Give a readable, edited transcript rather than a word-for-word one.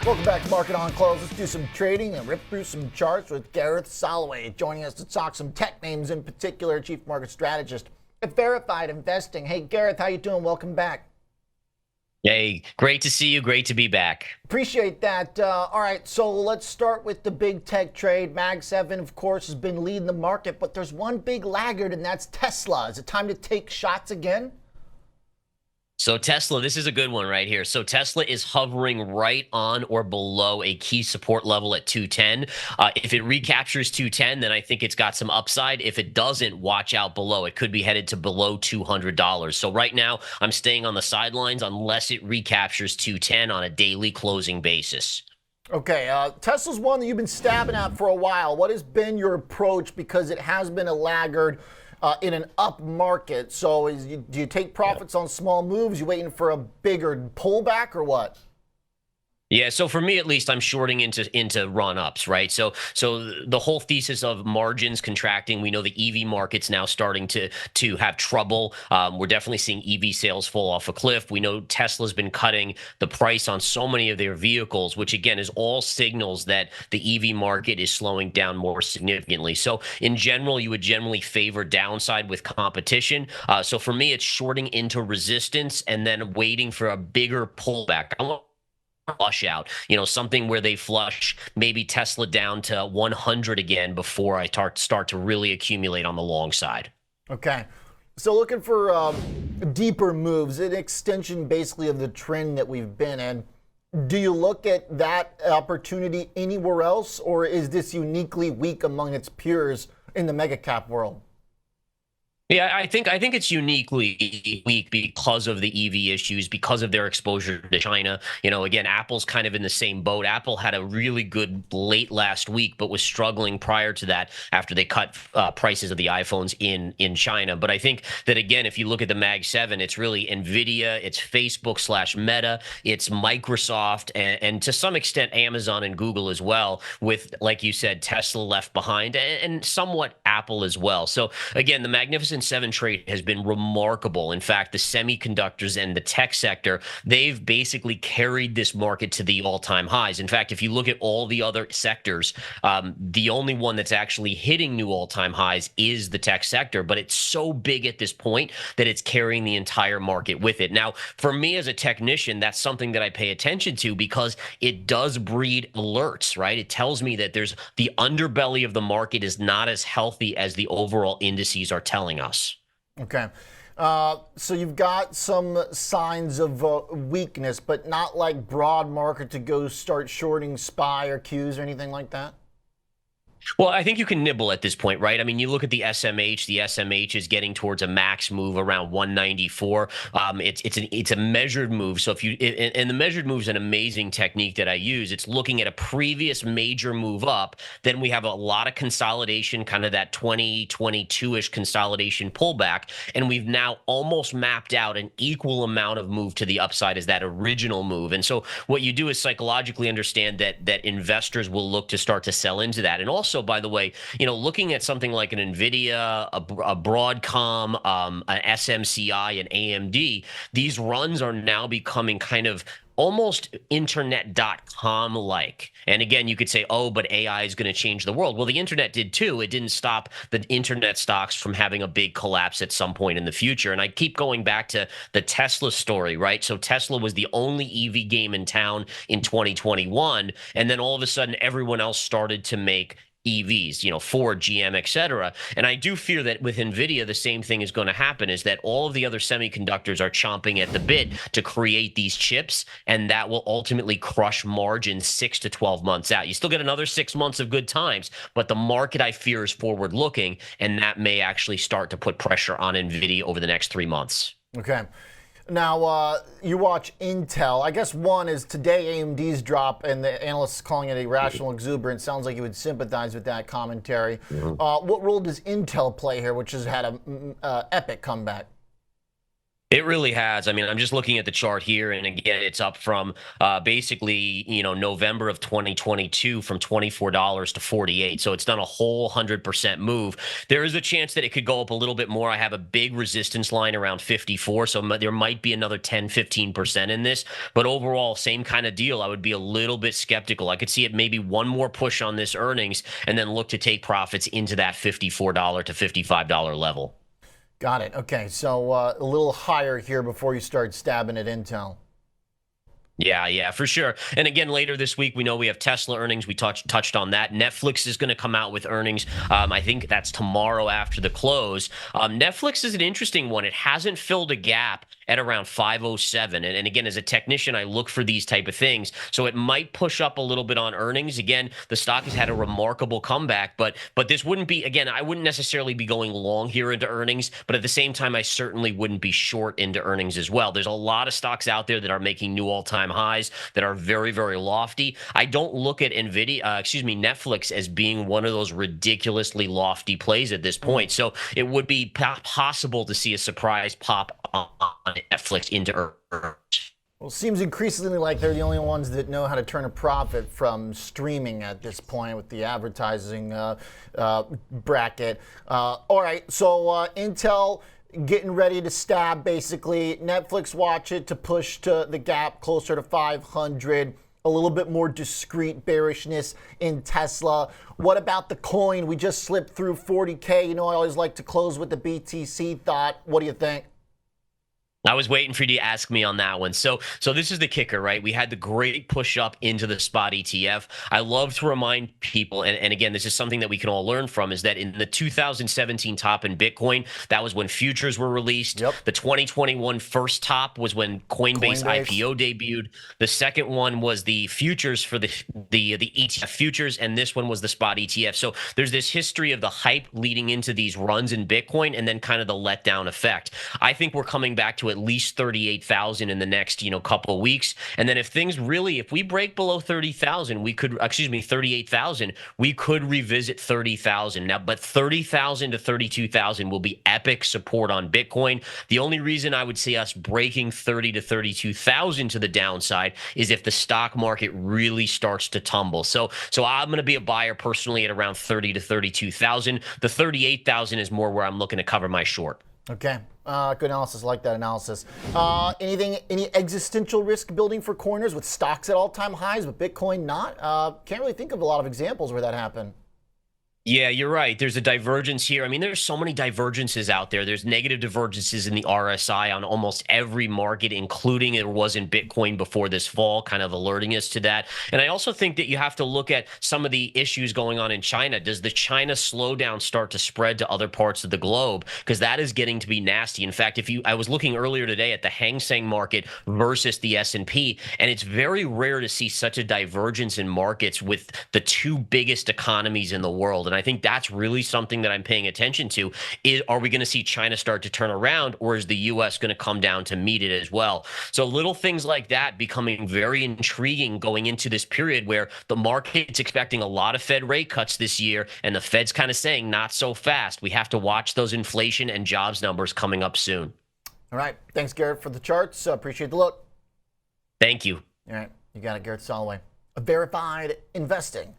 Welcome back to Market on Close. Let's do some trading and rip through some charts with Gareth Soloway joining us to talk some tech names, in particular, Chief Market Strategist at Verified Investing. Hey, Gareth, how you doing? Welcome back. Hey, great to see you. Great to be back. Appreciate that. All right, so let's start with the big tech trade. Mag 7, of course, has been leading the market, but there's one big laggard, and that's Tesla. Is it time to take shots again? So Tesla, this is a good one right here. So Tesla is hovering right on or below a key support level at 210. If it recaptures 210, then I think it's got some upside. If it doesn't, watch out below. It could be headed to below $200. So right now, I'm staying on the sidelines unless it recaptures 210 on a daily closing basis. Okay, Tesla's one that you've been stabbing at for a while. What has been your approach? Because it has been a laggard in an up market. So do you take profits on small moves? You waiting for a bigger pullback or what? Yeah, so for me at least, I'm shorting into run-ups, right? So the whole thesis of margins contracting, we know the EV market's now starting to have trouble. We're definitely seeing EV sales fall off a cliff. We know Tesla's been cutting the price on so many of their vehicles, which again is all signals that the EV market is slowing down more significantly. So in general, you would generally favor downside with competition. So for me, it's shorting into resistance and then waiting for a bigger pullback. I want flush out, something where they flush maybe Tesla down to 100 again before I start to really accumulate on the long side. Okay. So looking for deeper moves, an extension basically of the trend that we've been in. Do you look at that opportunity anywhere else, or is this uniquely weak among its peers in the mega cap world? Yeah, I think it's uniquely weak because of the EV issues, because of their exposure to China. Again, Apple's kind of in the same boat. Apple had a really good late last week, but was struggling prior to that after they cut prices of the iPhones in China. But I think that, again, if you look at the Mag 7, it's really NVIDIA, it's Facebook/Meta, it's Microsoft, and to some extent Amazon and Google as well, with, like you said, Tesla left behind, and somewhat Apple as well. So again, the Magnificent 7 trade has been remarkable. In fact, the semiconductors and the tech sector, they've basically carried this market to the all-time highs. In fact, if you look at all the other sectors, the only one that's actually hitting new all-time highs is the tech sector, but it's so big at this point that it's carrying the entire market with it. Now, for me as a technician, that's something that I pay attention to because it does breed alerts, right? It tells me that there's the underbelly of the market is not as healthy as the overall indices are telling us. Okay. So you've got some signs of weakness, but not like broad market to go start shorting SPY or Qs or anything like that? Well, I think you can nibble at this point, right? I mean, you look at the SMH. The SMH is getting towards a max move around 194. It's a measured move. So and the measured move is an amazing technique that I use. It's looking at a previous major move up. Then we have a lot of consolidation, kind of that 2022-ish consolidation pullback, and we've now almost mapped out an equal amount of move to the upside as that original move. And so what you do is psychologically understand that investors will look to start to sell into that, and also, by the way, looking at something like an NVIDIA, a Broadcom, an SMCI, an AMD, these runs are now becoming kind of almost internet.com like. And again, you could say, oh, but AI is going to change the world. Well, the internet did too. It didn't stop the internet stocks from having a big collapse at some point in the future. And I keep going back to the Tesla story, right? So Tesla was the only EV game in town in 2021. And then all of a sudden, everyone else started to make EVs, Ford, GM, et cetera. And I do fear that with NVIDIA, the same thing is going to happen, is that all of the other semiconductors are chomping at the bit to create these chips, and that will ultimately crush margins 6 to 12 months out. You still get another 6 months of good times, but the market, I fear, is forward-looking, and that may actually start to put pressure on NVIDIA over the next 3 months. Okay. Now, you watch Intel. I guess one is today AMD's drop, and the analysts calling it irrational exuberance. Sounds like you would sympathize with that commentary. What role does Intel play here, which has had an epic comeback? It really has. I mean, I'm just looking at the chart here, and again, it's up from basically, November of 2022 from $24 to 48. So it's done a whole 100% move. There is a chance that it could go up a little bit more. I have a big resistance line around 54, so there might be another 10, 15% in this. But overall, same kind of deal. I would be a little bit skeptical. I could see it maybe one more push on this earnings, and then look to take profits into that $54 to $55 level. Got it. Okay, so a little higher here before you start stabbing at Intel. Yeah, for sure. And again, later this week, we know we have Tesla earnings. We touched on that. Netflix is going to come out with earnings. I think that's tomorrow after the close. Netflix is an interesting one. It hasn't filled a gap at around 507. And again, as a technician, I look for these type of things. So it might push up a little bit on earnings. Again, the stock has had a remarkable comeback, but this wouldn't be, again, I wouldn't necessarily be going long here into earnings, but at the same time, I certainly wouldn't be short into earnings as well. There's a lot of stocks out there that are making new all-time highs that are very, very lofty. I don't look at Netflix as being one of those ridiculously lofty plays at this point. So it would be possible to see a surprise pop on Netflix into earnings. Well, it seems increasingly like they're the only ones that know how to turn a profit from streaming at this point with the advertising bracket. All right, so Intel getting ready to stab, basically. Netflix watch it to push to the gap closer to 500. A little bit more discreet bearishness in Tesla. What about the coin? We just slipped through 40K. You know, I always like to close with the BTC thought. What do you think? I was waiting for you to ask me on that one. So this is the kicker, right? We had the great push up into the spot ETF. I love to remind people, and again, this is something that we can all learn from, is that in the 2017 top in Bitcoin, that was when futures were released. Yep. The 2021 first top was when Coinbase IPO debuted. The second one was the futures for the ETF futures, and this one was the spot ETF. So there's this history of the hype leading into these runs in Bitcoin, and then kind of the letdown effect. I think we're coming back to at least 38,000 in the next, couple of weeks. And then if we break below 38,000, we could revisit 30,000. Now, but 30,000 to 32,000 will be epic support on Bitcoin. The only reason I would see us breaking 30 to 32,000 to the downside is if the stock market really starts to tumble. So I'm going to be a buyer personally at around 30 to 32,000. The 38,000 is more where I'm looking to cover my short. Okay. Good analysis. Like that analysis. Any existential risk building for corners with stocks at all-time highs, but Bitcoin not? Can't really think of a lot of examples where that happened. Yeah, you're right. There's a divergence here. I mean, there's so many divergences out there. There's negative divergences in the RSI on almost every market, including it was in Bitcoin before this fall, kind of alerting us to that. And I also think that you have to look at some of the issues going on in China. Does the China slowdown start to spread to other parts of the globe? Because that is getting to be nasty. In fact, I was looking earlier today at the Hang Seng market versus the S&P, and it's very rare to see such a divergence in markets with the two biggest economies in the world. And I think that's really something that I'm paying attention to. Are we going to see China start to turn around, or is the U.S. going to come down to meet it as well? So little things like that becoming very intriguing going into this period where the market's expecting a lot of Fed rate cuts this year, and the Fed's kind of saying not so fast. We have to watch those inflation and jobs numbers coming up soon. All right. Thanks, Garrett, for the charts. Appreciate the look. Thank you. All right. You got it, Gareth Soloway. Verified Investing.